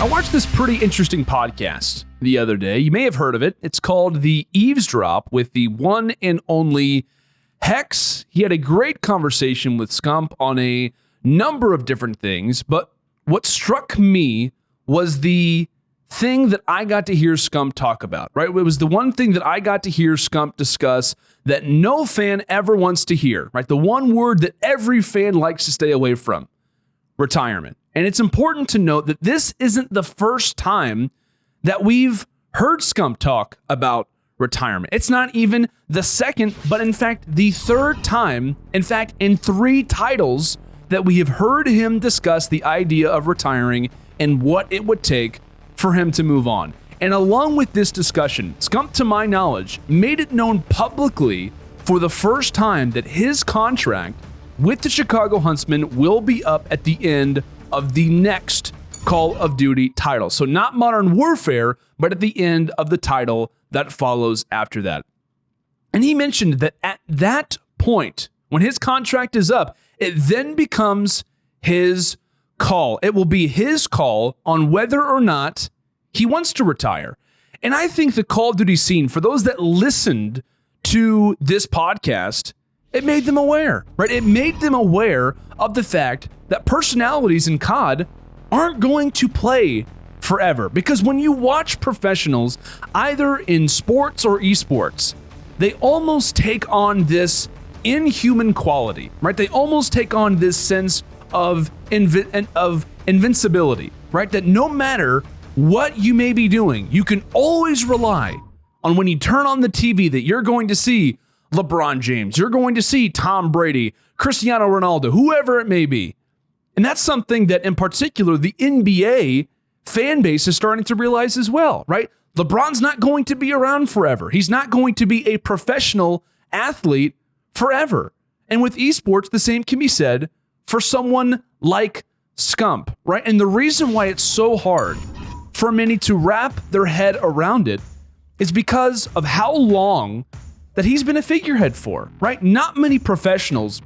I watched this pretty interesting podcast the other day. You may have heard of it. It's called The Eavesdrop with the one and only Hex. He had a great conversation with Scump on a number of different things, but what struck me was the thing that I got to hear Scump talk about, right? It was the one thing that I got to hear Scump discuss that no fan ever wants to hear, right? The one word that every fan likes to stay away from: retirement. And it's important to note that this isn't the first time that we've heard Scump talk about retirement. It's not even the second, but in fact, the third time, in fact, in 3 titles that we have heard him discuss the idea of retiring and what it would take for him to move on. And along with this discussion, Scump, to my knowledge, made it known publicly for the first time that his contract with the Chicago Huntsmen will be up at the end of the next Call of Duty title. So not Modern Warfare, but at the end of the title that follows after that. And he mentioned that at that point, when his contract is up, it then becomes his call. It will be his call on whether or not he wants to retire. And I think the Call of Duty scene, for those that listened to this podcast, it made them aware, right? It made them aware of the fact that personalities in COD aren't going to play forever. Because when you watch professionals, either in sports or esports, they almost take on this inhuman quality, right? They almost take on this sense of invincibility, right? That no matter what you may be doing, you can always rely on when you turn on the TV that you're going to see LeBron James, you're going to see Tom Brady, Cristiano Ronaldo, whoever it may be. And that's something that in particular the NBA fan base is starting to realize as well, right? LeBron's not going to be around forever. He's not going to be a professional athlete forever. And with esports, the same can be said for someone like Scump, right? And the reason why it's so hard for many to wrap their head around it is because of how long that he's been a figurehead for, right? Not many professionals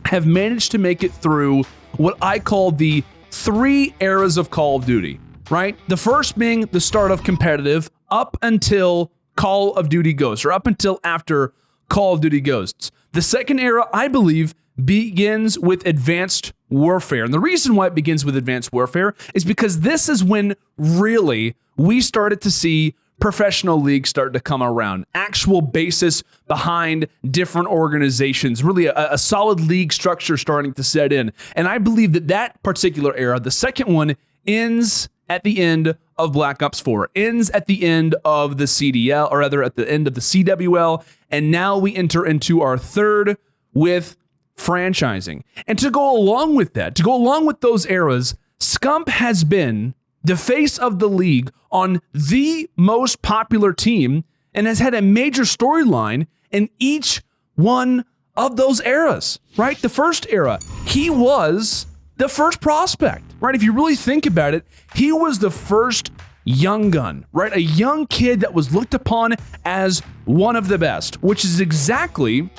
have managed to make it through what I call the 3 eras of Call of Duty, right? The first being the start of competitive up until Call of Duty Ghosts, or up until after Call of Duty Ghosts. The second era, I believe, begins with Advanced Warfare. And the reason why it begins with Advanced Warfare is because this is when really we started to see professional leagues start to come around, actual basis behind different organizations, really a solid league structure starting to set in. And I believe that that particular era, the second one, ends at the end of Black Ops 4, ends at the end of the CDL, or rather at the end of the CWL, and now we enter into our third with franchising. And to go along with that, to go along with those eras, Scump has been the face of the league on the most popular team and has had a major storyline in each one of those eras, right? The first era, he was the first prospect, right? If you really think about it, he was the first young gun, right? A young kid that was looked upon as one of the best, which is exactly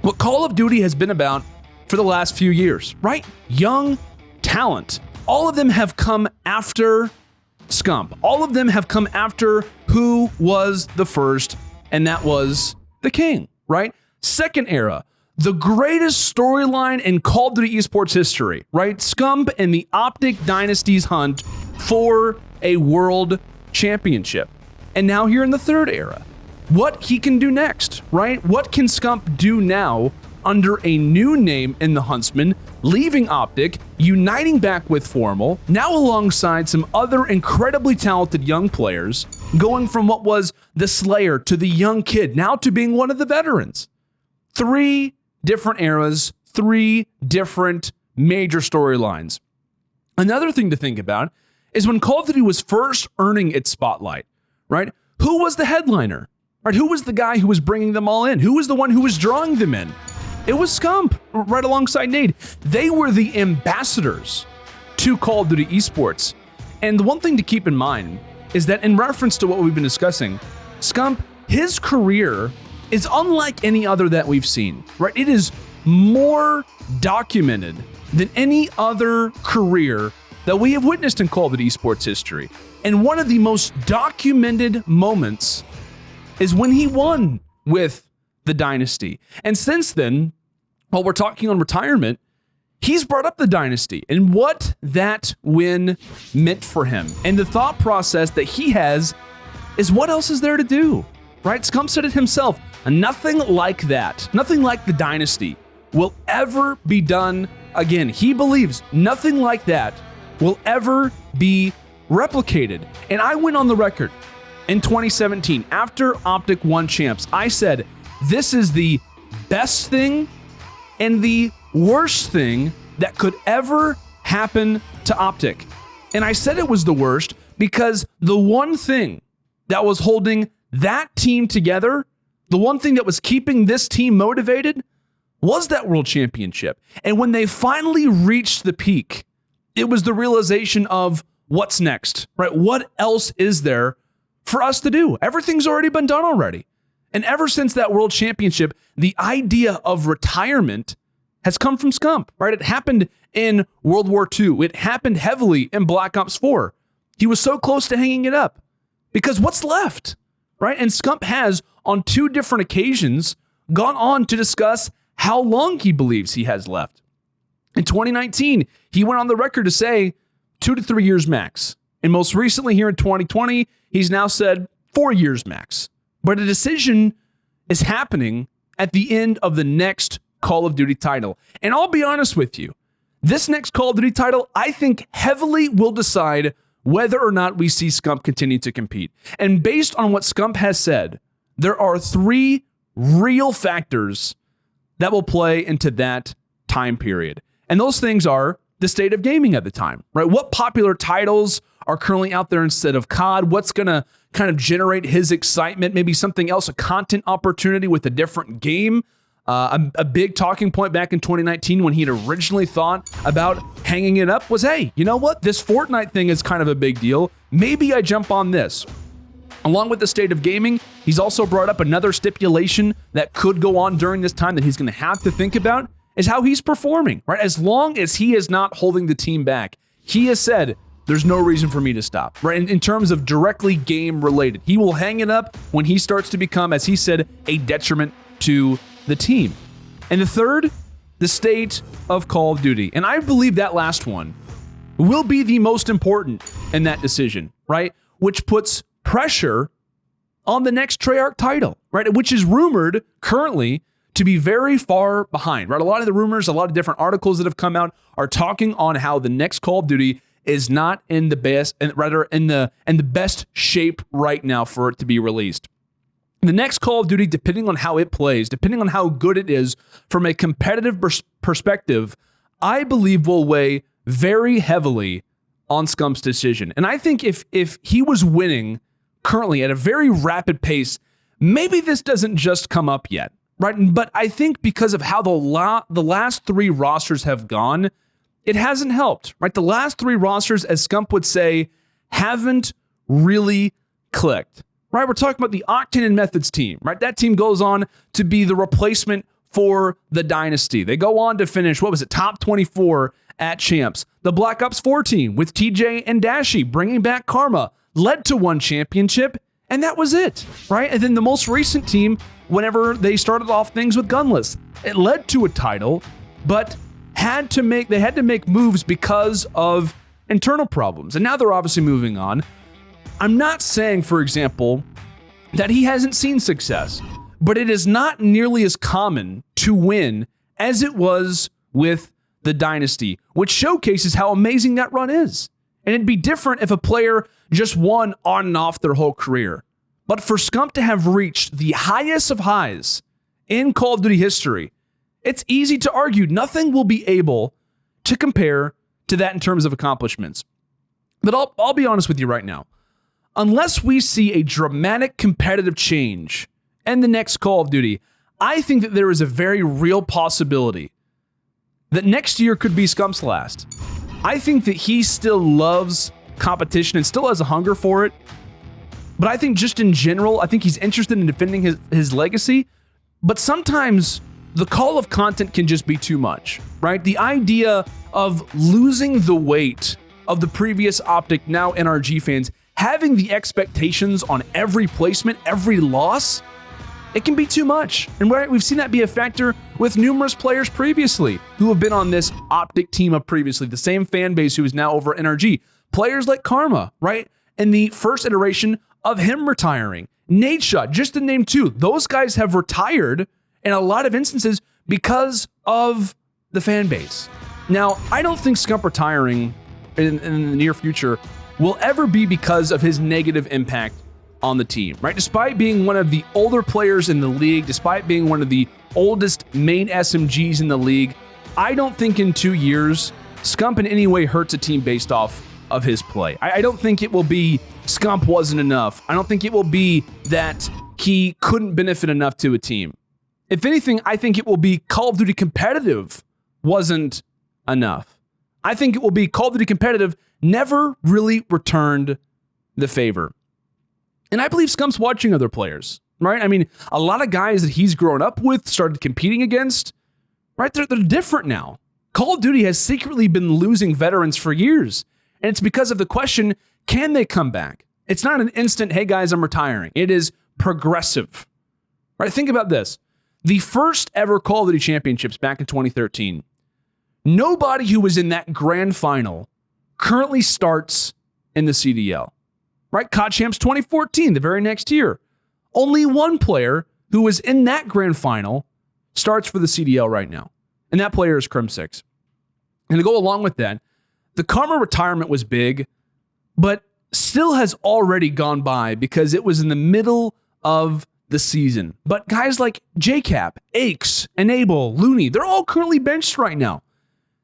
what Call of Duty has been about for the last few years, right? Young talent. All of them have come after Scump. All of them have come after who was the first, and that was the king, right? Second era, the greatest storyline in Call of Duty esports history, right? Scump and the Optic Dynasty's hunt for a world championship. And now here in the third era, what he can do next, right? What can Scump do now under a new name in the Huntsman, leaving Optic, uniting back with Formal, now alongside some other incredibly talented young players, going from what was the Slayer to the young kid, now to being one of the veterans. 3 different eras, 3 different major storylines. Another thing to think about is when Call of Duty was first earning its spotlight, right? Who was the headliner, right? Who was the guy who was bringing them all in? Who was the one who was drawing them in? It was Scump, right alongside Nade. They were the ambassadors to Call of Duty esports. And the one thing to keep in mind is that in reference to what we've been discussing, Scump, his career is unlike any other that we've seen, right? It is more documented than any other career that we have witnessed in Call of Duty esports history. And one of the most documented moments is when he won with the Dynasty. And since then, while we're talking on retirement, he's brought up the Dynasty and what that win meant for him. And the thought process that he has is, what else is there to do? Right? Scump said it himself. Nothing like that, nothing like the Dynasty will ever be done again. He believes nothing like that will ever be replicated. And I went on the record in 2017 after Optic won champs. I said, this is the best thing and the worst thing that could ever happen to Optic. And I said it was the worst because the one thing that was holding that team together, the one thing that was keeping this team motivated, was that world championship. And when they finally reached the peak, it was the realization of what's next, right? What else is there for us to do? Everything's already been done already. And ever since that world championship, the idea of retirement has come from Scump, right? It happened in World War II. It happened heavily in Black Ops 4. He was so close to hanging it up because what's left, right? And Scump has, on 2 different occasions, gone on to discuss how long he believes he has left. In 2019, he went on the record to say 2 to 3 years max. And most recently here in 2020, he's now said 4 years max. But a decision is happening at the end of the next Call of Duty title. And I'll be honest with you, this next Call of Duty title, I think heavily will decide whether or not we see Scump continue to compete. And based on what Scump has said, there are 3 real factors that will play into that time period. And those things are the state of gaming at the time, right? What popular titles are currently out there instead of COD? What's going to kind of generate his excitement? Maybe something else, a content opportunity with a different game. A big talking point back in 2019 when he'd originally thought about hanging it up was, hey, you know what? This Fortnite thing is kind of a big deal. Maybe I jump on this. Along with the state of gaming, he's also brought up another stipulation that could go on during this time that he's going to have to think about is how he's performing, right? As long as he is not holding the team back, he has said, there's no reason for me to stop, right? In terms of directly game related, he will hang it up when he starts to become, as he said, a detriment to the team. And the third, the state of Call of Duty. And I believe that last one will be the most important in that decision, right? Which puts pressure on the next Treyarch title, right? Which is rumored currently to be very far behind, right? A lot of the rumors, a lot of different articles that have come out are talking on how the next Call of Duty is not in the best, and rather in the best shape right now for it to be released. The next Call of Duty, depending on how it plays, depending on how good it is from a competitive perspective, I believe will weigh very heavily on Scump's decision. And I think if he was winning currently at a very rapid pace, maybe this doesn't just come up yet, right? But I think because of how the last 3 rosters have gone, it hasn't helped, right? The last 3 rosters, as Scump would say, haven't really clicked. Right, we're talking about the Octane and Methods team, right? That team goes on to be the replacement for the Dynasty. They go on to finish, top 24 at Champs. The Black Ops 4 team with TJ and Dashi bringing back Karma led to 1 championship, and that was it, right? And then the most recent team, whenever they started off things with Gunless, it led to a title, but they had to make moves because of internal problems. And now they're obviously moving on. I'm not saying, for example, that he hasn't seen success, but it is not nearly as common to win as it was with the Dynasty, which showcases how amazing that run is. And it'd be different if a player just won on and off their whole career. But for Scump to have reached the highest of highs in Call of Duty history, it's easy to argue nothing will be able to compare to that in terms of accomplishments. But I'll be honest with you right now. Unless we see a dramatic competitive change in the next Call of Duty, I think that there is a very real possibility that next year could be Scump's last. I think that he still loves competition and still has a hunger for it. But I think just in general, I think he's interested in defending his legacy. But sometimes the call of content can just be too much, right? The idea of losing the weight of the previous Optic, now NRG fans, having the expectations on every placement, every loss, it can be too much. And we've seen that be a factor with numerous players previously who have been on this Optic team up previously, the same fan base who is now over NRG. Players like Karma, right? In the first iteration of him retiring. Nate Shot, just to name two, those guys have retired in a lot of instances because of the fan base. Now, I don't think Scump retiring in the near future will ever be because of his negative impact on the team, right? Despite being one of the older players in the league, despite being one of the oldest main SMGs in the league, I don't think in 2 years, Scump in any way hurts a team based off of his play. I don't think it will be Scump wasn't enough. I don't think it will be that he couldn't benefit enough to a team. If anything, I think it will be Call of Duty competitive wasn't enough. I think it will be Call of Duty competitive never really returned the favor. And I believe Scump's watching other players, right? I mean, a lot of guys that he's grown up with, started competing against, right? They're different now. Call of Duty has secretly been losing veterans for years. And it's because of the question, can they come back? It's not an instant, hey guys, I'm retiring. It is progressive, right? Think about this. The first ever Call of Duty championships back in 2013, nobody who was in that grand final currently starts in the CDL. Right? COD Champs 2014, the very next year. Only one player who was in that grand final starts for the CDL right now. And that player is Crim6. And to go along with that, the Karma retirement was big, but still has already gone by because it was in the middle of the season. But guys like JCap, Aches, Enable, Looney, they're all currently benched right now.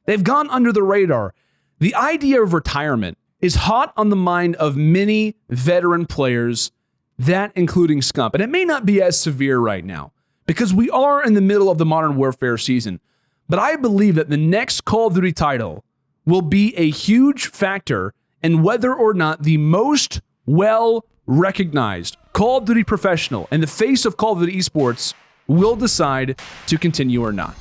They've gone under the radar. The idea of retirement is hot on the mind of many veteran players, that including Scump. And it may not be as severe right now because we are in the middle of the Modern Warfare season. But I believe that the next Call of Duty title will be a huge factor in whether or not the most well-recognized Call of Duty professional and the face of Call of Duty esports will decide to continue or not.